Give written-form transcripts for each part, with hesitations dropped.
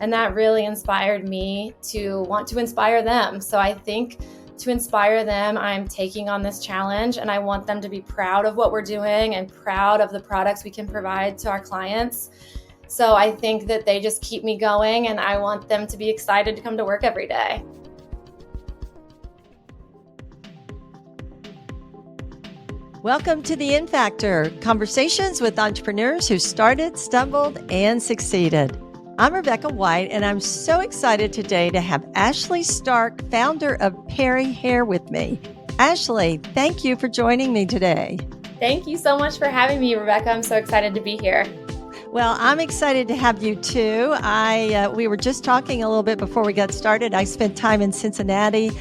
And that really inspired me to want to inspire them. So I think to inspire them, I'm taking on this challenge, and I want them to be proud of what we're doing and proud of the products we can provide to our clients. So I think that they just keep me going, and I want them to be excited to come to work every day. Welcome to the In Factor, conversations with entrepreneurs who started, stumbled, and succeeded. I'm Rebecca White, and I'm so excited today to have Ashley Stark, founder of Peri Hair, with me. Ashley, thank you for joining me today. Thank you so much for having me, Rebecca. I'm so excited to be here. Well, I'm excited to have you too. We were just talking a little bit before we got started. I spent time in Cincinnati.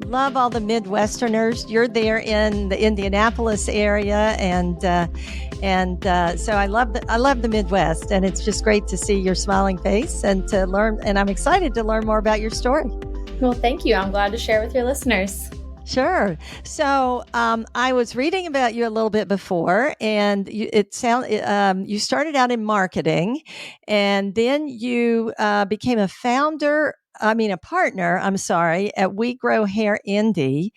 Love all the Midwesterners. You're there in the Indianapolis area, and so I love the Midwest, and it's just great to see your smiling face and to learn. And I'm excited to learn more about your story. Well, thank you. I'm glad to share with your listeners. Sure. So I was reading about you a little bit before, and you started out in marketing, and then you became a partner, at We Grow Hair Indy,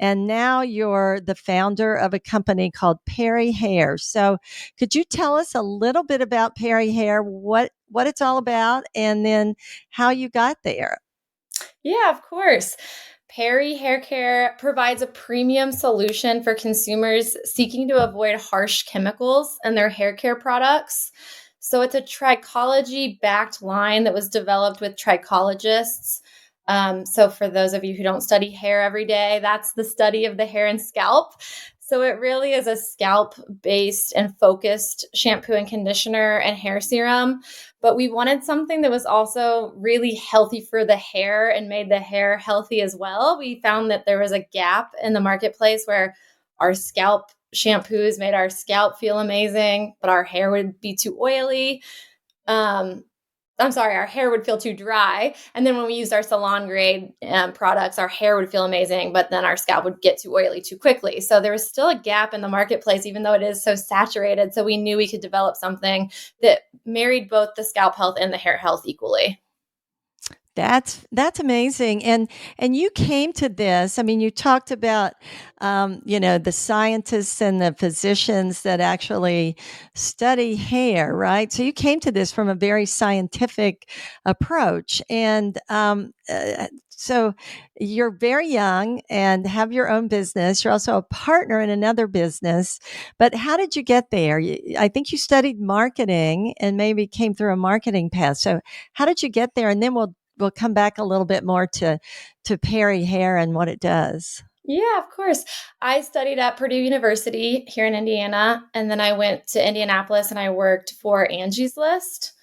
and now you're the founder of a company called Peri Hair. So could you tell us a little bit about Peri Hair, what it's all about, and then how you got there? Yeah, of course. Peri Hair Care provides a premium solution for consumers seeking to avoid harsh chemicals in their hair care products. So it's a trichology-backed line that was developed with trichologists. So for those of you who don't study hair every day, that's the study of the hair and scalp. So it really is a scalp-based and focused shampoo and conditioner and hair serum. But we wanted something that was also really healthy for the hair and made the hair healthy as well. We found that there was a gap in the marketplace where our scalp shampoos made our scalp feel amazing, but our hair would be too oily. Our hair would feel too dry. And then when we used our salon grade products, our hair would feel amazing, but then our scalp would get too oily too quickly. So there was still a gap in the marketplace, even though it is so saturated. So we knew we could develop something that married both the scalp health and the hair health equally. That's amazing. And you came to this. I mean, you talked about, the scientists and the physicians that actually study hair, right? So you came to this from a very scientific approach. And so you're very young and have your own business. You're also a partner in another business. But how did you get there? I think you studied marketing and maybe came through a marketing path. So how did you get there? And then we'll come back a little bit more to Peri Hair and what it does. Yeah, of course. I studied at Purdue University here in Indiana, and then I went to Indianapolis and I worked for Angie's List.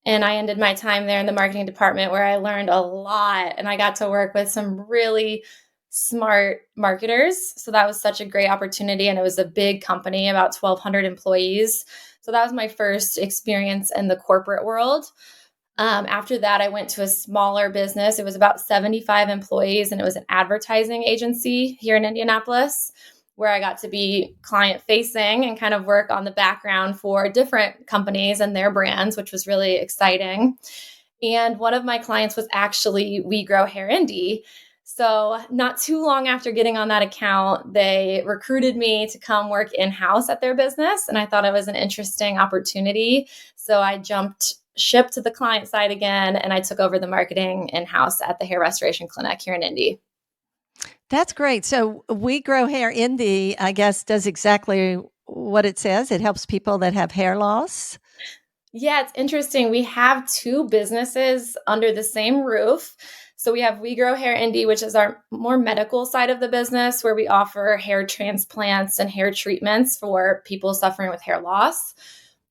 And I ended my time there in the marketing department where I learned a lot, and I got to work with some really smart marketers. So that was such a great opportunity, and it was a big company, about 1,200 employees. So that was my first experience in the corporate world. After that, I went to a smaller business. It was about 75 employees, and it was an advertising agency here in Indianapolis, where I got to be client facing and kind of work on the background for different companies and their brands, which was really exciting. And one of my clients was actually We Grow Hair Indy. So not too long after getting on that account, they recruited me to come work in-house at their business. And I thought it was an interesting opportunity. So I jumped ship to the client side again, and I took over the marketing in-house at the hair restoration clinic here in Indy. That's great. So We Grow Hair Indy, I guess, does exactly what it says. It helps people that have hair loss. Yeah, it's interesting. We have two businesses under the same roof. So we have We Grow Hair Indy, which is our more medical side of the business, where we offer hair transplants and hair treatments for people suffering with hair loss.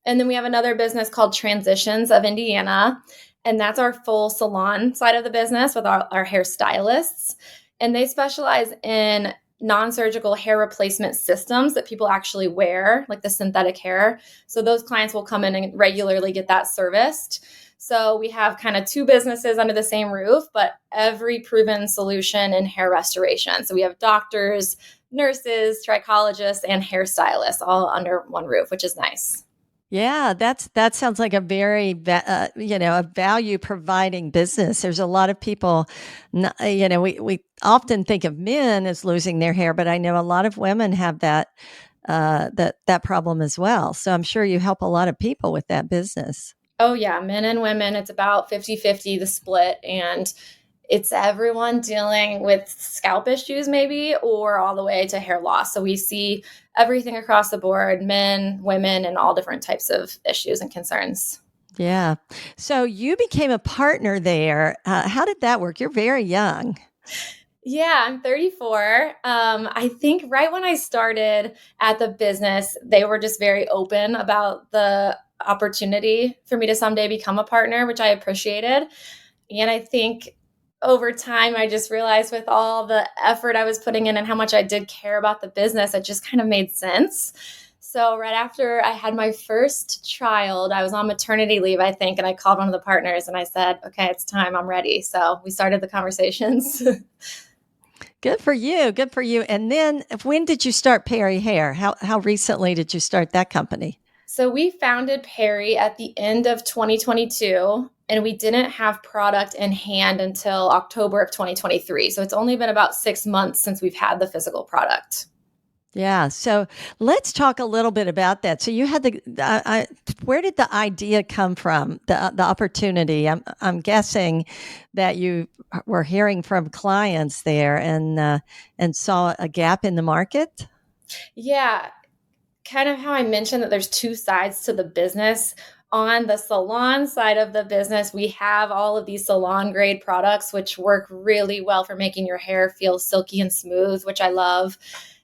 And then we have another business called Transitions of Indiana. And that's our full salon side of the business with our hair stylists. And they specialize in non-surgical hair replacement systems that people actually wear, like the synthetic hair. So those clients will come in and regularly get that serviced. So we have kind of two businesses under the same roof, but every proven solution in hair restoration. So we have doctors, nurses, trichologists, and hairstylists all under one roof, which is nice. Yeah, that sounds like a very a value providing business. There's a lot of people, we often think of men as losing their hair, but I know a lot of women have that problem as well. So I'm sure you help a lot of people with that business. Oh, yeah, men and women, it's about 50-50 the split. And it's everyone dealing with scalp issues, maybe, or all the way to hair loss. So we see everything across the board, men, women, and all different types of issues and concerns. Yeah. So you became a partner there. How did that work? You're very young. Yeah, I'm 34. I think right when I started at the business, they were just very open about the opportunity for me to someday become a partner, which I appreciated. And I think over time, I just realized with all the effort I was putting in and how much I did care about the business, it just kind of made sense. So, right after I had my first child, I was on maternity leave, I think, and I called one of the partners and I said, okay, it's time, I'm ready. So, we started the conversations. Good for you. Good for you. And then when did you start Peri Hair? How recently did you start that company? So, we founded Peri at the end of 2022, and we didn't have product in hand until October of 2023. So, it's only been about 6 months since we've had the physical product. Yeah. So let's talk a little bit about that. So you had where did the idea come from? The opportunity. I'm guessing that you were hearing from clients there and saw a gap in the market. Yeah, kind of how I mentioned that there's two sides to the business. On the salon side of the business, we have all of these salon grade products, which work really well for making your hair feel silky and smooth, which I love.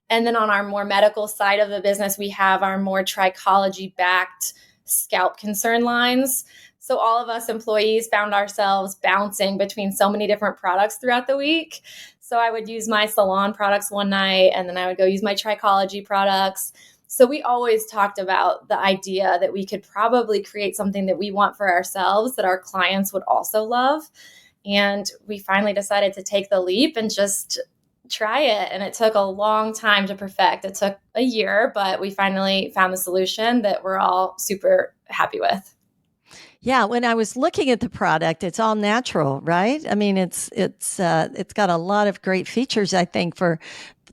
And then on our more medical side of the business, we have our more trichology-backed scalp concern lines. So all of us employees found ourselves bouncing between so many different products throughout the week. So I would use my salon products one night, and then I would go use my trichology products. So we always talked about the idea that we could probably create something that we want for ourselves that our clients would also love. And we finally decided to take the leap and just try it. And it took a long time to perfect. It took a year, but we finally found the solution that we're all super happy with. Yeah, when I was looking at the product, it's all natural, right? I mean, it's got a lot of great features, I think, for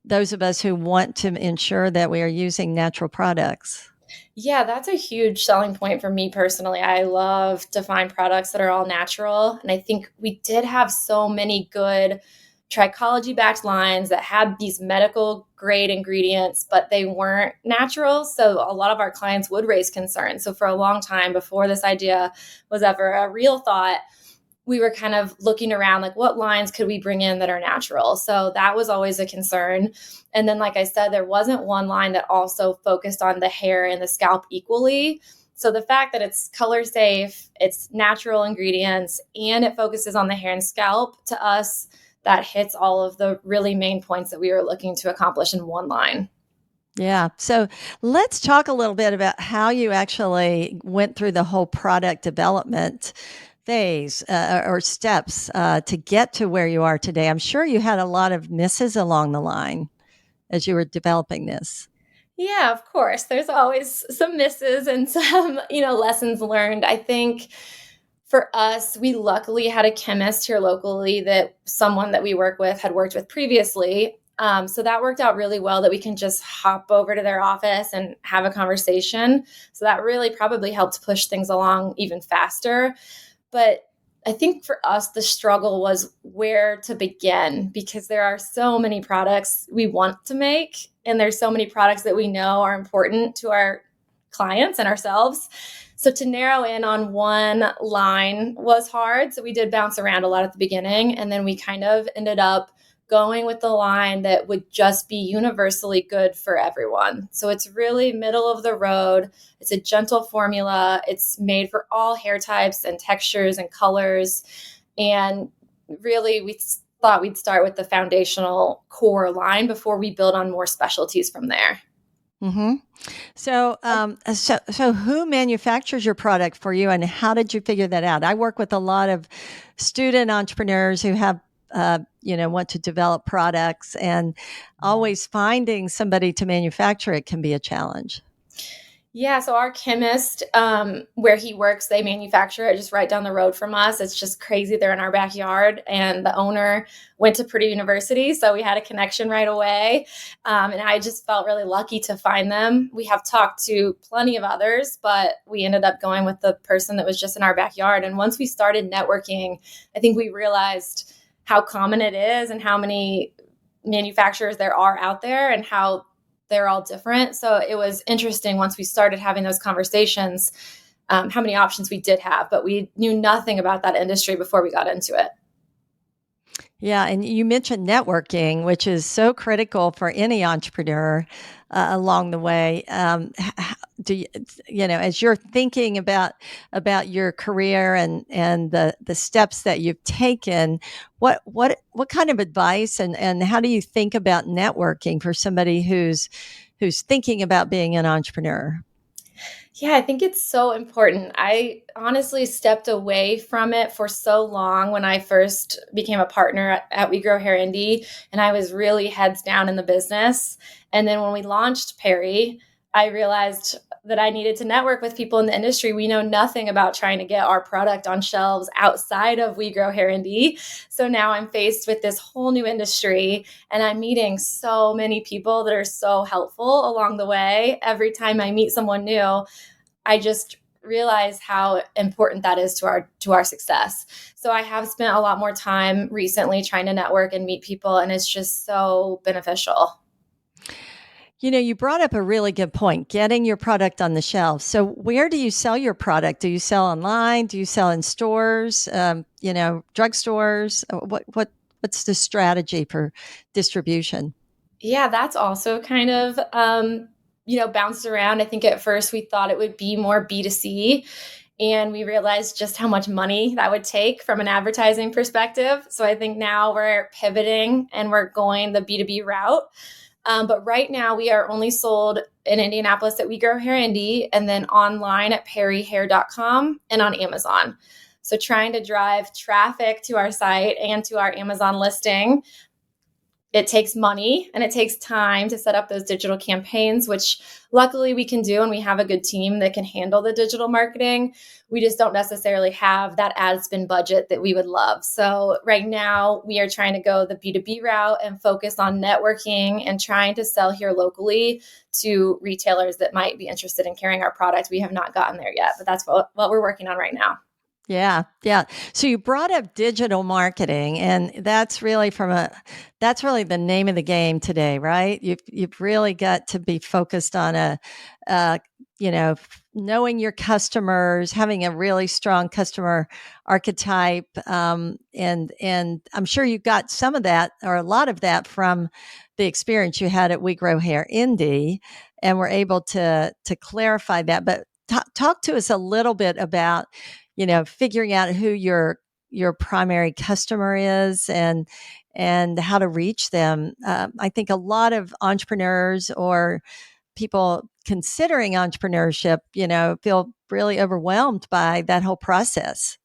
those of us who want to ensure that we are using natural products. Yeah, that's a huge selling point for me personally. I love to find products that are all natural. And I think we did have so many good trichology backed lines that had these medical grade ingredients, but they weren't natural. So a lot of our clients would raise concerns. So for a long time before this idea was ever a real thought, we were kind of looking around like what lines could we bring in that are natural. So that was always a concern. And then, like I said, there wasn't one line that also focused on the hair and the scalp equally. So the fact that it's color safe, it's natural ingredients, and it focuses on the hair and scalp, to us, that hits all of the really main points that we were looking to accomplish in one line. Yeah. So let's talk a little bit about how you actually went through the whole product development phase or steps to get to where you are today. I'm sure you had a lot of misses along the line as you were developing this. Yeah, of course. There's always some misses and some, lessons learned. I think for us, we luckily had a chemist here locally that someone that we work with had worked with previously. So that worked out really well that we can just hop over to their office and have a conversation. So that really probably helped push things along even faster. But I think for us, the struggle was where to begin because there are so many products we want to make, and there's so many products that we know are important to our clients and ourselves. So to narrow in on one line was hard. So we did bounce around a lot at the beginning, and then we kind of ended up going with the line that would just be universally good for everyone. So it's really middle of the road. It's a gentle formula. It's made for all hair types and textures and colors. And really, we thought we'd start with the foundational core line before we build on more specialties from there. Mm-hmm. So who manufactures your product for you, and how did you figure that out? I work with a lot of student entrepreneurs who have want to develop products, and always finding somebody to manufacture it can be a challenge. Yeah, so our chemist, where he works, they manufacture it just right down the road from us. It's just crazy. They're in our backyard, and the owner went to Purdue University, so we had a connection right away. And I just felt really lucky to find them. We have talked to plenty of others, but we ended up going with the person that was just in our backyard. And once we started networking, I think we realized how common it is and how many manufacturers there are out there and how they're all different. So it was interesting once we started having those conversations, how many options we did have, but we knew nothing about that industry before we got into it. Yeah, and you mentioned networking, which is so critical for any entrepreneur along the way. Do you, as you're thinking about your career and the steps that you've taken, what kind of advice and how do you think about networking for somebody who's thinking about being an entrepreneur? Yeah, I think it's so important. I honestly stepped away from it for so long when I first became a partner at We Grow Hair Indie, and I was really heads down in the business. And then when we launched Peri, I realized that I needed to network with people in the industry. We know nothing about trying to get our product on shelves outside of We Grow Hair Indie. So now I'm faced with this whole new industry, and I'm meeting so many people that are so helpful along the way. Every time I meet someone new, I just realize how important that is to our success. So I have spent a lot more time recently trying to network and meet people, and it's just so beneficial. You brought up a really good point, getting your product on the shelf. So, where do you sell your product? Do you sell online? Do you sell in stores? Drugstores? What's the strategy for distribution? Yeah, that's also kind of bounced around. I think at first we thought it would be more B2C, and we realized just how much money that would take from an advertising perspective. So I think now we're pivoting and we're going the B2B route. But right now, we are only sold in Indianapolis at We Grow Hair Indie, and then online at perihair.com and on Amazon. So trying to drive traffic to our site and to our Amazon listing, it takes money and it takes time to set up those digital campaigns, which luckily we can do. And we have a good team that can handle the digital marketing. We just don't necessarily have that ad spend budget that we would love. So right now we are trying to go the B2B route and focus on networking and trying to sell here locally to retailers that might be interested in carrying our product. We have not gotten there yet, but that's what we're working on right now. Yeah, yeah. So you brought up digital marketing, and that's really the name of the game today, right? You've really got to be focused on uh, knowing your customers, having a really strong customer archetype, and I'm sure you got some of that or a lot of that from the experience you had at We Grow Hair Indie, and were able to clarify that. But talk to us a little bit about figuring out who your primary customer is and how to reach them. I think a lot of entrepreneurs or people considering entrepreneurship, feel really overwhelmed by that whole process.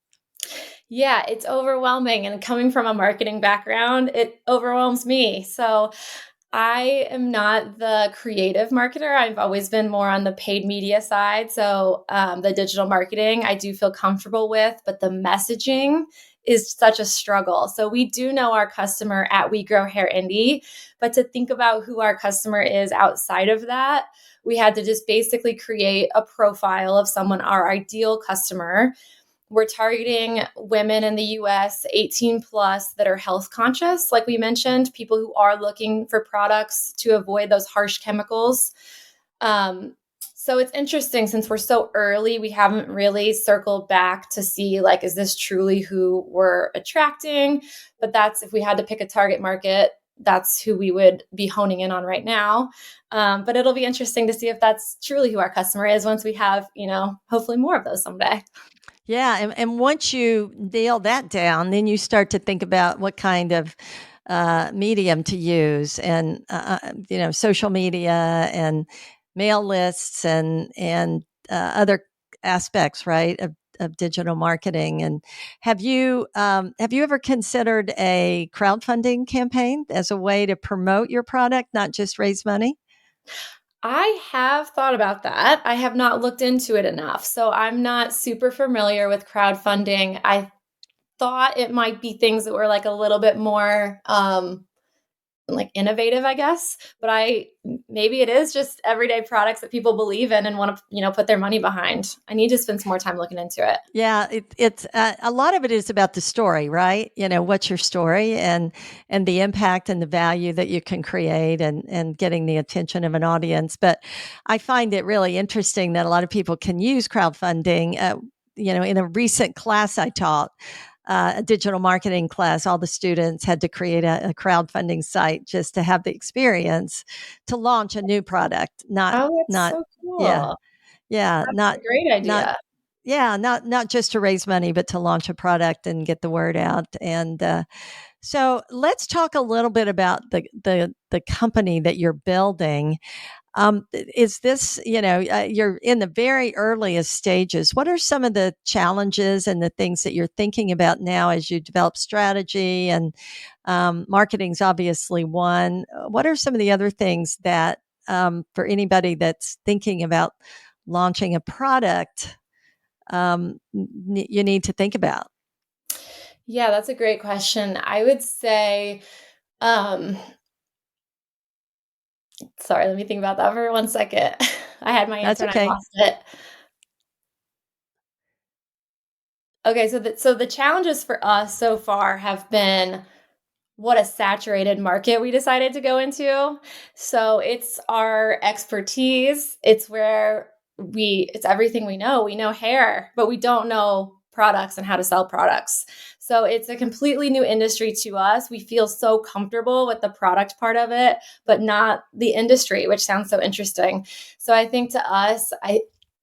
Yeah, it's overwhelming. And coming from a marketing background, it overwhelms me. So I am not the creative marketer. I've always been more on the paid media side. So the digital marketing, I do feel comfortable with, but the messaging is such a struggle. So we do know our customer at We Grow Hair Indie, but to think about who our customer is outside of that, we had to just basically create a profile of someone, our ideal customer. We're targeting women in the US 18 plus that are health conscious, like we mentioned, people who are looking for products to avoid those harsh chemicals. So it's interesting since we're so early, we haven't really circled back to see like, is this truly who we're attracting? But that's if we had to pick a target market, that's who we would be honing in on right now. But it'll be interesting to see if that's truly who our customer is once we have, hopefully more of those someday. Yeah, and once you nail that down, then you start to think about what kind of medium to use, and social media and mail lists and other aspects, right, of digital marketing. And have you ever considered a crowdfunding campaign as a way to promote your product, not just raise money? I have thought about that. I have not looked into it enough. So I'm not super familiar with crowdfunding. I thought it might be things that were like a little bit more like innovative, I guess. But I maybe it is just everyday products that people believe in and want to, put their money behind. I need to spend some more time looking into it. Yeah, it's a lot of it is about the story, right? What's your story and the impact and the value that you can create and getting the attention of an audience. But I find it really interesting that a lot of people can use crowdfunding. In a recent class I taught, a digital marketing class, all the students had to create a crowdfunding site just to have the experience to launch a new product. Oh, that's Not, so yeah, cool. yeah, That's a great not idea. yeah, not just to raise money, but to launch a product and get the word out. And so, let's talk a little bit about the company that you're building. Is this, you're in the very earliest stages. What are some of the challenges and the things that you're thinking about now as you develop strategy and marketing's obviously one. What are some of the other things that for anybody that's thinking about launching a product? You need to think about. Yeah, that's a great question. I would say, um, sorry, let me think about that for 1 second. I had my That's answer and I okay. lost it. Okay, so the challenges for us so far have been what a saturated market we decided to go into. So it's our expertise. It's where it's everything we know. We know hair, but we don't know products and how to sell products. So it's a completely new industry to us. We feel so comfortable with the product part of it, but not the industry, which sounds so interesting. So I think to us,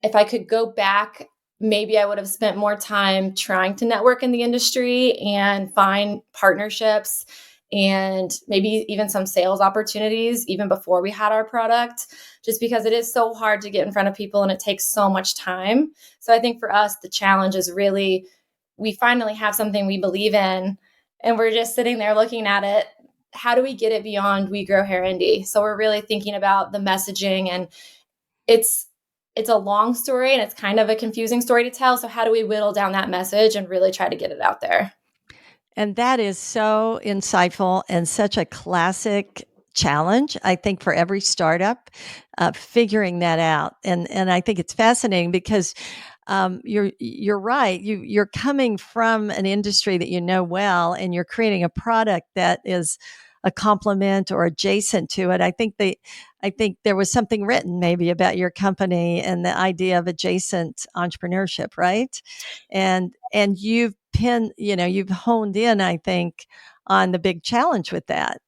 if I could go back, maybe I would have spent more time trying to network in the industry and find partnerships and maybe even some sales opportunities even before we had our product, just because it is so hard to get in front of people and it takes so much time. So I think for us, the challenge is really we finally have something we believe in and we're just sitting there looking at it. How do we get it beyond We Grow Hair Indie? So we're really thinking about the messaging, and it's it's a long story and it's kind of a confusing story to tell. So how do we whittle down that message and really try to get it out there? And that is so insightful and such a classic challenge, I think, for every startup, figuring that out. And I think it's fascinating because you're right. You're coming from an industry that you know well, and you're creating a product that is a complement or adjacent to it. I think there was something written maybe about your company and the idea of adjacent entrepreneurship, right? And you've honed in, I think, on the big challenge with that.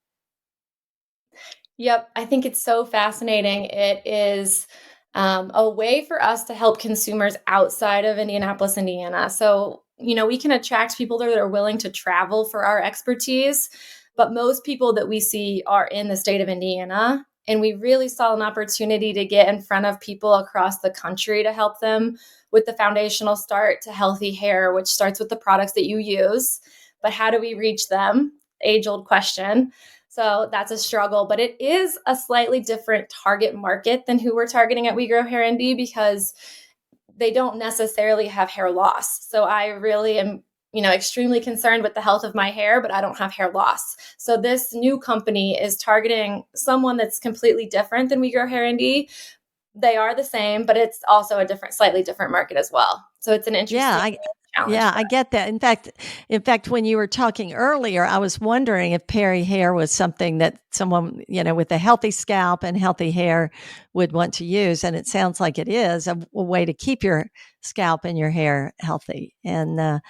Yep, I think it's so fascinating. It is a way for us to help consumers outside of Indianapolis, Indiana. So, we can attract people that are willing to travel for our expertise, but most people that we see are in the state of Indiana. And we really saw an opportunity to get in front of people across the country to help them with the foundational start to healthy hair, which starts with the products that you use. But how do we reach them? Age old question. So that's a struggle, but it is a slightly different target market than who we're targeting at We Grow Hair ND because they don't necessarily have hair loss. So I really am, extremely concerned with the health of my hair, but I don't have hair loss. So this new company is targeting someone that's completely different than We Grow Hair ND. They are the same, but it's also a slightly different market as well. So it's an Yeah, interesting I challenge yeah, for I us. get that. In fact, when you were talking earlier, I was wondering if Peri Hair was something that someone, with a healthy scalp and healthy hair would want to use, and it sounds like it is a way to keep your scalp and your hair healthy. And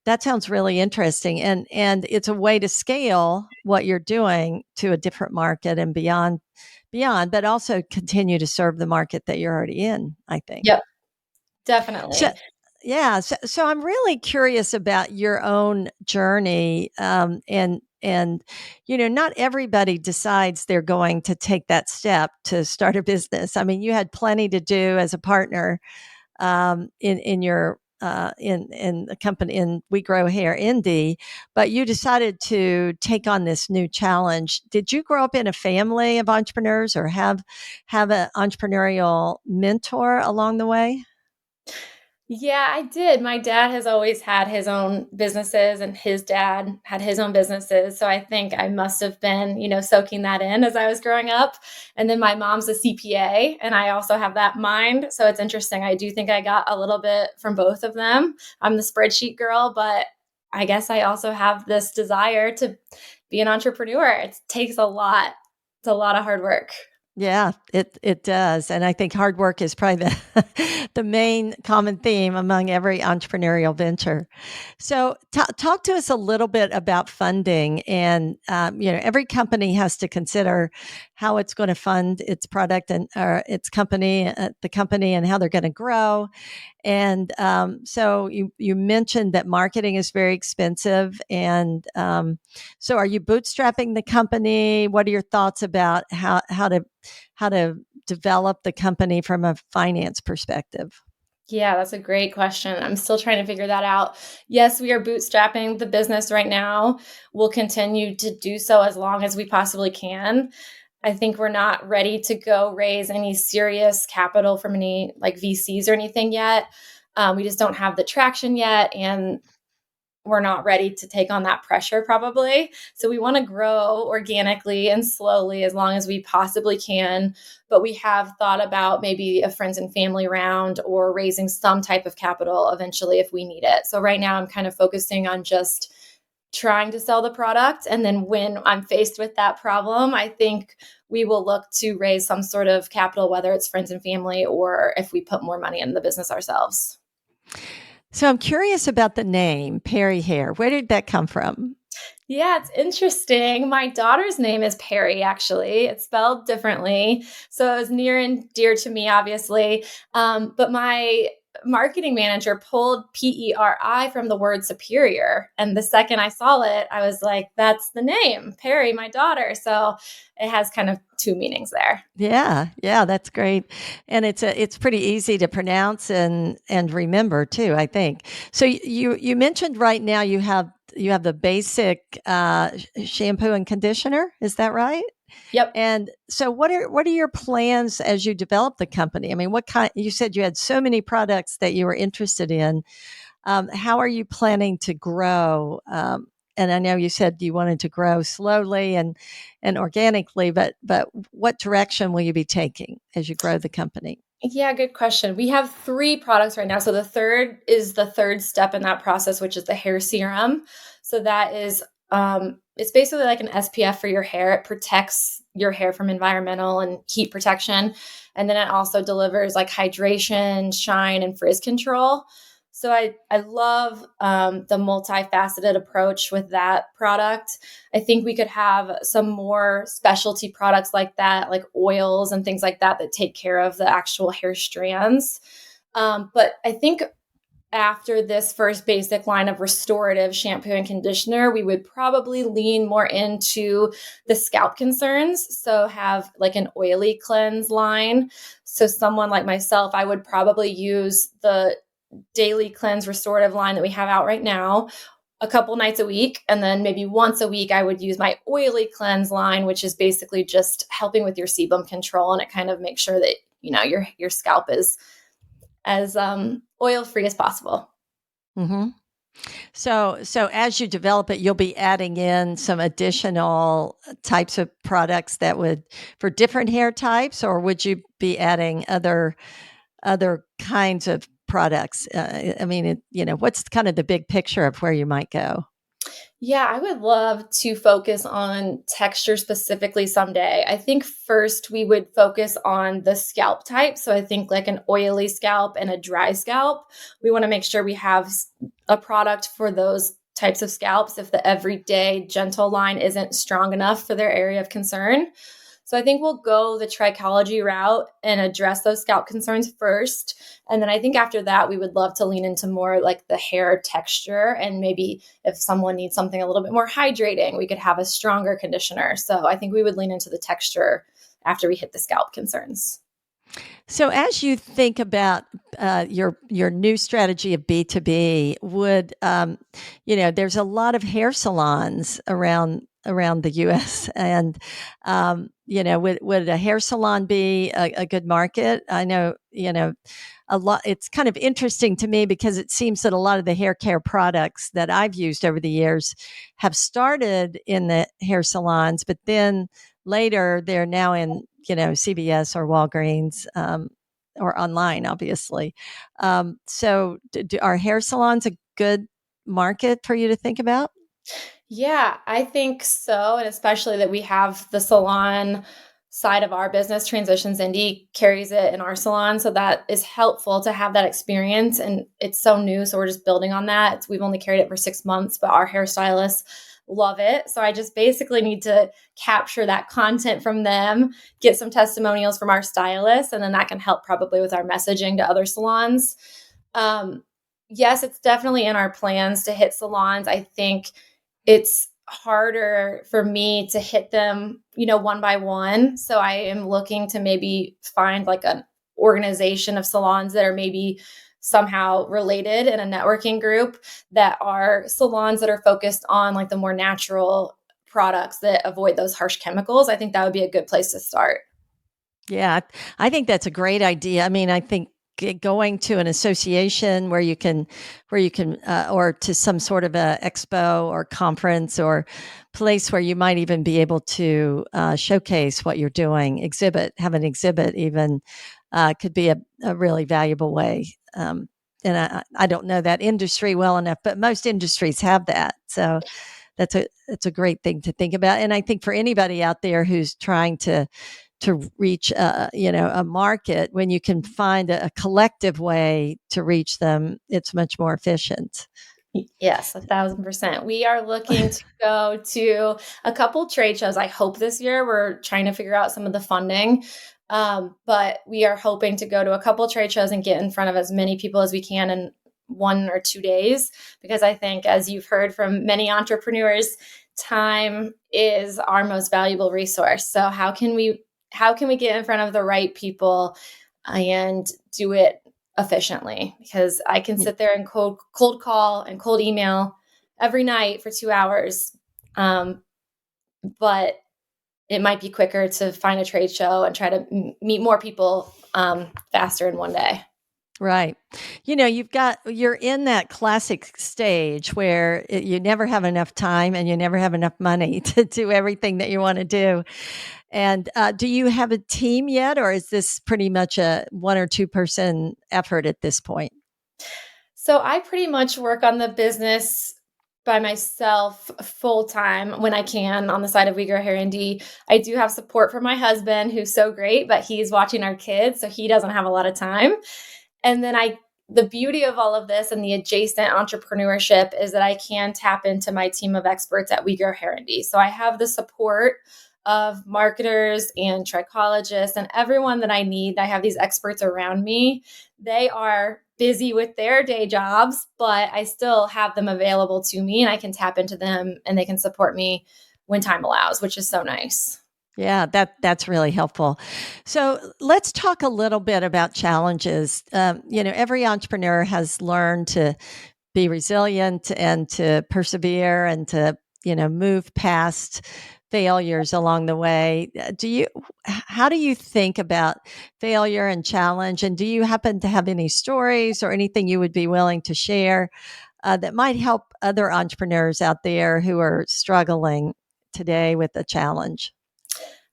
that sounds really interesting. And it's a way to scale what you're doing to a different market and beyond, but also continue to serve the market that you're already in, I think. Yep, So, definitely. yeah, so I'm really curious about your own journey, and not everybody decides they're going to take that step to start a business. I mean, you had plenty to do as a partner in your in the company in We Grow Hair Indy, but you decided to take on this new challenge. Did you grow up in a family of entrepreneurs, or have an entrepreneurial mentor along the way? Yeah, I did. My dad has always had his own businesses, and his dad had his own businesses. So I think I must have been, soaking that in as I was growing up. And then my mom's a CPA, and I also have that mind. So it's interesting. I do think I got a little bit from both of them. I'm the spreadsheet girl, but I guess I also have this desire to be an entrepreneur. It takes a lot. It's a lot of hard work. Yeah, it does, and I think hard work is probably the the main common theme among every entrepreneurial venture. So, talk to us a little bit about funding, and every company has to consider how it's going to fund its product and or its company, the company, and how they're going to grow. And so you mentioned that marketing is very expensive, and so are you bootstrapping the company? What are your thoughts about how to develop the company from a finance perspective? Yeah, that's a great question. I'm still trying to figure that out. Yes, we are bootstrapping the business right now. We'll continue to do so as long as we possibly can. I think we're not ready to go raise any serious capital from any like VCs or anything yet. We just don't have the traction yet. And we're not ready to take on that pressure probably. So we want to grow organically and slowly as long as we possibly can. But we have thought about maybe a friends and family round or raising some type of capital eventually if we need it. So right now I'm kind of focusing on just trying to sell the product. And then when I'm faced with that problem, I think we will look to raise some sort of capital, whether it's friends and family or if we put more money in the business ourselves. So I'm curious about the name Peri Hair. Where did that come from? Yeah, it's interesting. My daughter's name is Peri, actually. It's spelled differently. So it was near and dear to me, obviously. But my marketing manager pulled PERI from the word superior. And the second I saw it, I was like, that's the name, Peri, my daughter. So it has kind of two meanings there. Yeah, yeah, that's great, and it's pretty easy to pronounce and remember too, I think. So you mentioned right now you have the basic shampoo and conditioner, is that right? Yep. And so what are your plans as you develop the company? I mean, what kind? You said you had so many products that you were interested in. How are you planning to grow? And I know you said you wanted to grow slowly and organically, but what direction will you be taking as you grow the company? Yeah, good question. We have three products right now. So the third is the third step in that process, which is the hair serum. So that is it's basically like an SPF for your hair. It protects your hair from environmental and heat protection. And then it also delivers like hydration, shine, and frizz control. So I love the multifaceted approach with that product. I think we could have some more specialty products like that, like oils and things like that, that take care of the actual hair strands. But I think after this first basic line of restorative shampoo and conditioner, we would probably lean more into the scalp concerns. So have like an oily cleanse line. So someone like myself, I would probably use the daily cleanse restorative line that we have out right now a couple nights a week. And then maybe once a week, I would use my oily cleanse line, which is basically just helping with your sebum control. And it kind of makes sure that, your scalp is as oil free as possible. Hmm. So as you develop it, you'll be adding in some additional types of products that would for different hair types, or would you be adding other kinds of products? I mean, what's kind of the big picture of where you might go? Yeah, I would love to focus on texture specifically someday. I think first we would focus on the scalp type. So I think like an oily scalp and a dry scalp. We want to make sure we have a product for those types of scalps if the everyday gentle line isn't strong enough for their area of concern. So I think we'll go the trichology route and address those scalp concerns first. And then I think after that, we would love to lean into more like the hair texture. And maybe if someone needs something a little bit more hydrating, we could have a stronger conditioner. So I think we would lean into the texture after we hit the scalp concerns. So, as you think about your new strategy of B2B, would there's a lot of hair salons around the U.S. and would a hair salon be a good market? I know a lot. It's kind of interesting to me because it seems that a lot of the hair care products that I've used over the years have started in the hair salons, but then later they're now in CVS or Walgreens, or online, obviously. Are hair salons a good market for you to think about? Yeah, I think so. And especially that we have the salon side of our business, Transitions Indie carries it in our salon. So that is helpful to have that experience. And it's so new. So we're just building on that. We've only carried it for 6 months, but our hairstylists love it. So I just basically need to capture that content from them, get some testimonials from our stylists, and then that can help probably with our messaging to other salons. Um, yes, it's definitely in our plans to hit salons. I think it's harder for me to hit them, one by one. So I am looking to maybe find like an organization of salons that are maybe somehow related in a networking group that are salons that are focused on like the more natural products that avoid those harsh chemicals. I think that would be a good place to start. Yeah, I think that's a great idea. I mean, I think going to an association or to some sort of a expo or conference or place where you might even be able to showcase what you're doing, have an exhibit even, could be a really valuable way. And I don't know that industry well enough, but most industries have that. So that's a great thing to think about. And I think for anybody out there who's trying to reach a market, when you can find a collective way to reach them, it's much more efficient. Yes, 1,000%. We are looking to go to a couple trade shows. I hope this year we're trying to figure out some of the funding. But we are hoping to go to a couple trade shows and get in front of as many people as we can in 1 or 2 days. Because I think, as you've heard from many entrepreneurs, time is our most valuable resource. So how can we get in front of the right people and do it efficiently? Because I can sit there and cold call and cold email every night for 2 hours. But it might be quicker to find a trade show and try to meet more people faster in one day. Right. You're in that classic stage where you never have enough time and you never have enough money to do everything that you want to do. And do you have a team yet, or is this pretty much a 1 or 2 person effort at this point? So I pretty much work on the business by myself full time when I can on the side of We Grow Hair ND. I do have support from my husband, who's so great, but he's watching our kids, so he doesn't have a lot of time. And then the beauty of all of this and the adjacent entrepreneurship is that I can tap into my team of experts at We Grow Hair ND. So I have the support of marketers and trichologists and everyone that I need. I have these experts around me. They are busy with their day jobs, but I still have them available to me and I can tap into them and they can support me when time allows, which is so nice. Yeah, that's really helpful. So let's talk a little bit about challenges. Every entrepreneur has learned to be resilient and to persevere and to move past failures along the way. How do you think about failure and challenge, and do you happen to have any stories or anything you would be willing to share that might help other entrepreneurs out there who are struggling today with a challenge?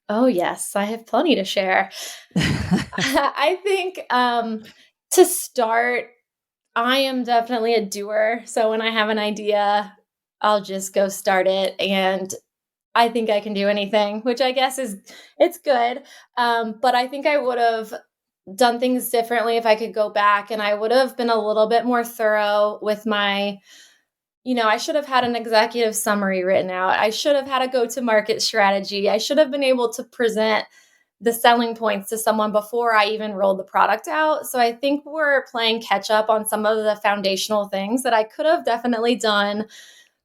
Oh, yes, I have plenty to share. I think to start, I am definitely a doer. So when I have an idea, I'll just go start it. And I think I can do anything, which I guess it's good. But I think I would have done things differently if I could go back, and I would have been a little bit more thorough with I should have had an executive summary written out. I should have had a go to market strategy. I should have been able to present the selling points to someone before I even rolled the product out. So I think we're playing catch up on some of the foundational things that I could have definitely done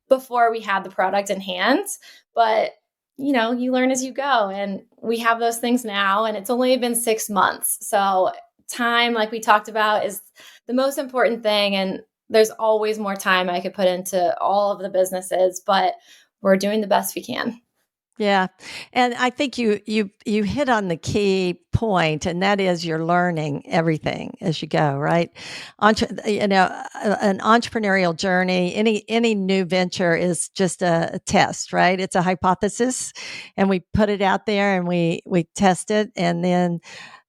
before we had the product in hand. But you learn as you go. And we have those things now, and it's only been 6 months. So time, like we talked about, is the most important thing. And there's always more time I could put into all of the businesses, but we're doing the best we can. Yeah. And I think you hit on the key point, and that is you're learning everything as you go, right? An entrepreneurial journey, any new venture is just a test, right? It's a hypothesis, and we put it out there and we test it, and then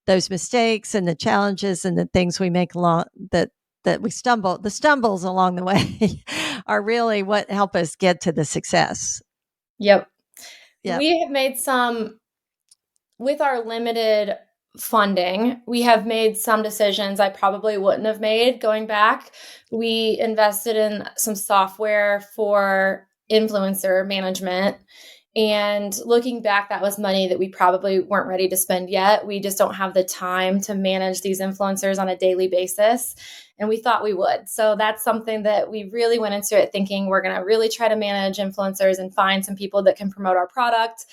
those mistakes and the challenges and the things we make along that the stumbles along the way are really what help us get to the success. Yep. Yeah. We have made some, with our limited funding, we have made some decisions I probably wouldn't have made going back. We invested in some software for influencer management. And looking back, that was money that we probably weren't ready to spend yet. We just don't have the time to manage these influencers on a daily basis. And we thought we would. So that's something that we really went into it thinking we're going to really try to manage influencers and find some people that can promote our product.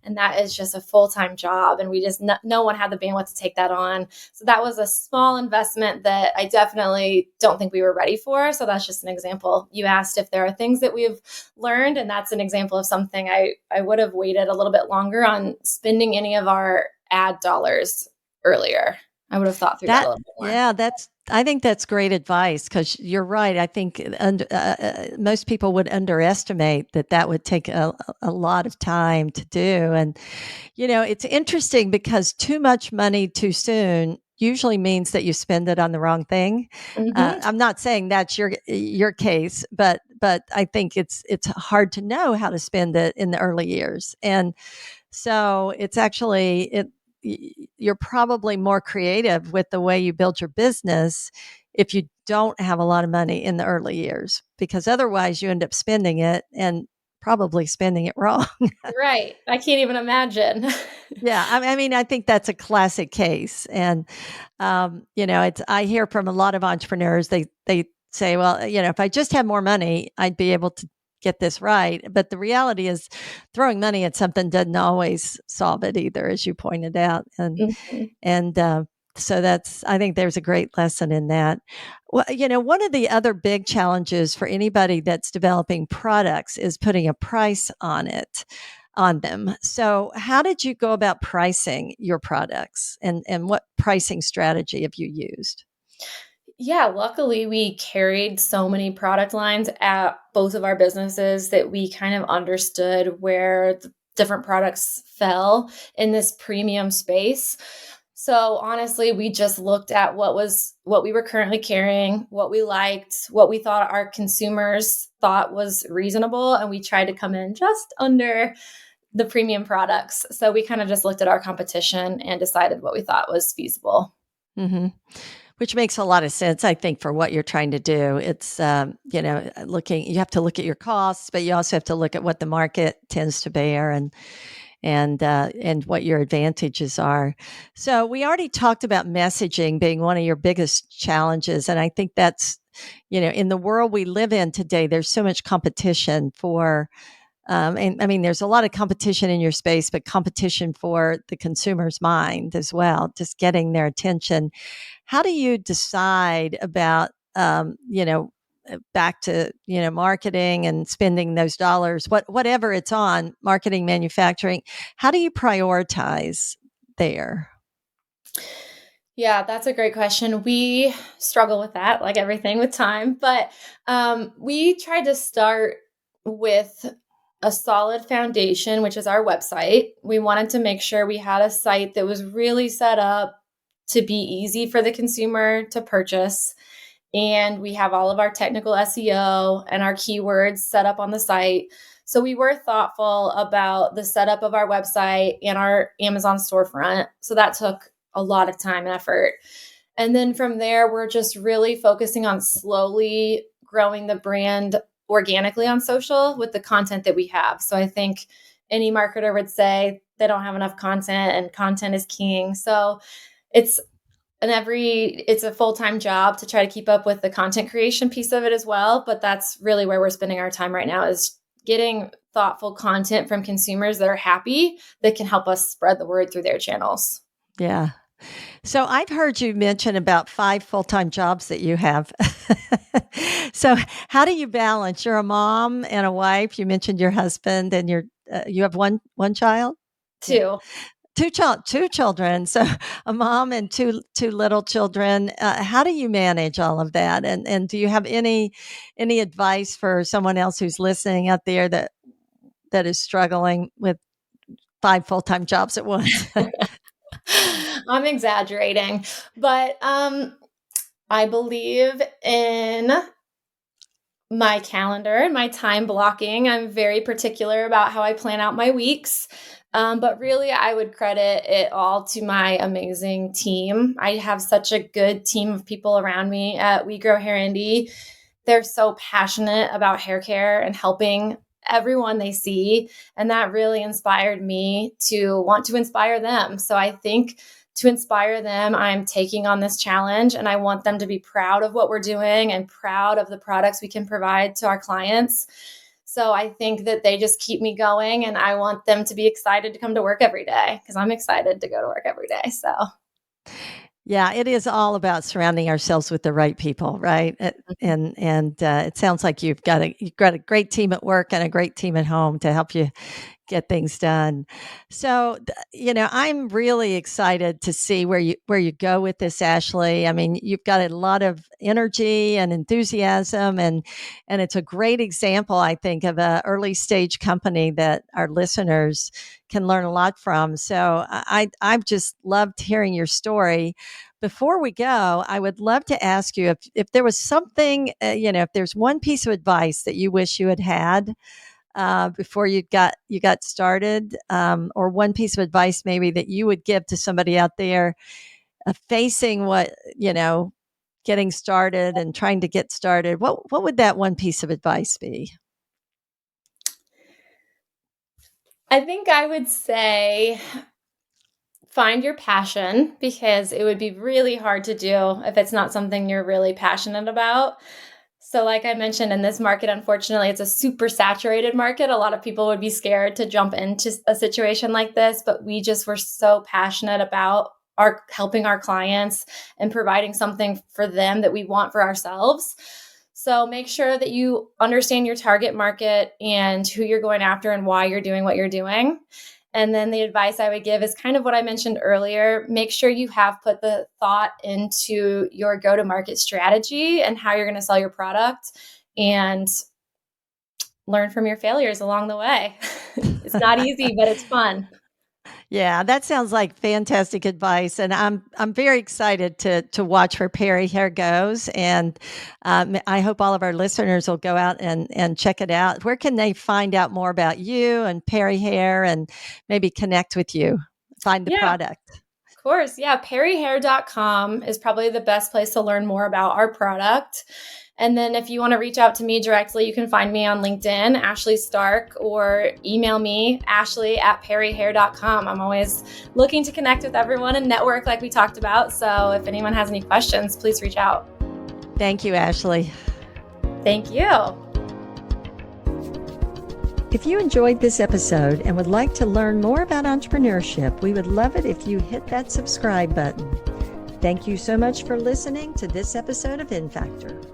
And that is just a full-time job. And we just, no one had the bandwidth to take that on. So that was a small investment that I definitely don't think we were ready for. So that's just an example. You asked if there are things that we've learned, and that's an example of something I would have waited a little bit longer on spending any of our ad dollars earlier. I would have thought through that a little bit more. Yeah, I think that's great advice because you're right. I think most people would underestimate that would take a lot of time to do. And, it's interesting because too much money too soon usually means that you spend it on the wrong thing. Mm-hmm. I'm not saying that's your case, but I think it's hard to know how to spend it in the early years. And so it's actually you're probably more creative with the way you build your business if you don't have a lot of money in the early years, because otherwise you end up spending it and probably spending it wrong. Right. I can't even imagine. Yeah, I mean, I think that's a classic case, and it's I hear from a lot of entrepreneurs. They say, well, if I just had more money, I'd be able to get this right. But the reality is, throwing money at something doesn't always solve it either, as you pointed out, Mhm. and so I think there's a great lesson in that. Well, one of the other big challenges for anybody that's developing products is putting a price on them. So how did you go about pricing your products, and what pricing strategy have you used? Yeah, luckily we carried so many product lines at both of our businesses that we kind of understood where the different products fell in this premium space. So honestly, we just looked at what we were currently carrying, what we liked, what we thought our consumers thought was reasonable, and we tried to come in just under the premium products. So we kind of just looked at our competition and decided what we thought was feasible. Hmm. Which makes a lot of sense, I think, for what you're trying to do. It's, you have to look at your costs, but you also have to look at what the market tends to bear, and what your advantages are. So we already talked about messaging being one of your biggest challenges, and I think that's, in the world we live in today, there's so much competition for. And I mean, there's a lot of competition in your space, but competition for the consumer's mind as well, just getting their attention. How do you decide about, back to, marketing and spending those dollars, whatever it's on, marketing, manufacturing? How do you prioritize there? Yeah, that's a great question. We struggle with that, like everything with time, but we tried to start with a solid foundation, which is our website. We wanted to make sure we had a site that was really set up to be easy for the consumer to purchase. And we have all of our technical SEO and our keywords set up on the site. So we were thoughtful about the setup of our website and our Amazon storefront. So that took a lot of time and effort. And then from there, we're just really focusing on slowly growing the brand organically on social with the content that we have. So I think any marketer would say they don't have enough content, and content is king. So it's it's a full-time job to try to keep up with the content creation piece of it as well. But that's really where we're spending our time right now, is getting thoughtful content from consumers that are happy, that can help us spread the word through their channels. Yeah. So I've heard you mention about 5 full-time jobs that you have. So how do you balance? You're a mom and a wife. You mentioned your husband and you have one child? Yeah. 2. Two children. So a mom and two little children. How do you manage all of that? And do you have any advice for someone else who's listening out there that is struggling with 5 full-time jobs at once? I'm exaggerating, but I believe in my calendar and my time blocking. I'm very particular about how I plan out my weeks. But really, I would credit it all to my amazing team. I have such a good team of people around me at We Grow Hair Indie. They're so passionate about hair care and helping everyone they see. And that really inspired me to want to inspire them. So I think to inspire them, I'm taking on this challenge, and I want them to be proud of what we're doing and proud of the products we can provide to our clients. So I think that they just keep me going, and I want them to be excited to come to work every day, because I'm excited to go to work every day. So Yeah, it is all about surrounding ourselves with the right people, right? And it sounds like you've got a great team at work and a great team at home to help you get things done. So, I'm really excited to see where you go with this, Ashley. I mean, you've got a lot of energy and enthusiasm, and it's a great example, I think, of a early stage company that our listeners can learn a lot from. So, I've just loved hearing your story. Before we go, I would love to ask you if there was something, if there's one piece of advice that you wish you had before you got started, or one piece of advice maybe that you would give to somebody out there facing getting started and trying to get started. What would that one piece of advice be? I think I would say find your passion, because it would be really hard to do if it's not something you're really passionate about. So like I mentioned, in this market, unfortunately, it's a super saturated market. A lot of people would be scared to jump into a situation like this, but we just were so passionate about helping our clients and providing something for them that we want for ourselves. So make sure that you understand your target market and who you're going after and why you're doing what you're doing. And then the advice I would give is kind of what I mentioned earlier. Make sure you have put the thought into your go-to-market strategy and how you're going to sell your product, and learn from your failures along the way. It's not easy, but it's fun. Yeah, that sounds like fantastic advice, and I'm very excited to watch where Peri Hair goes, and I hope all of our listeners will go out and check it out. Where can they find out more about you and Peri Hair, and maybe connect with you, find the Yeah, product? of course. Yeah, perihair.com is probably the best place to learn more about our product. And then if you want to reach out to me directly, you can find me on LinkedIn, Ashley Stark, or email me, ashley@perihair.com. I'm always looking to connect with everyone and network like we talked about. So if anyone has any questions, please reach out. Thank you, Ashley. Thank you. If you enjoyed this episode and would like to learn more about entrepreneurship, we would love it if you hit that subscribe button. Thank you so much for listening to this episode of InFactor.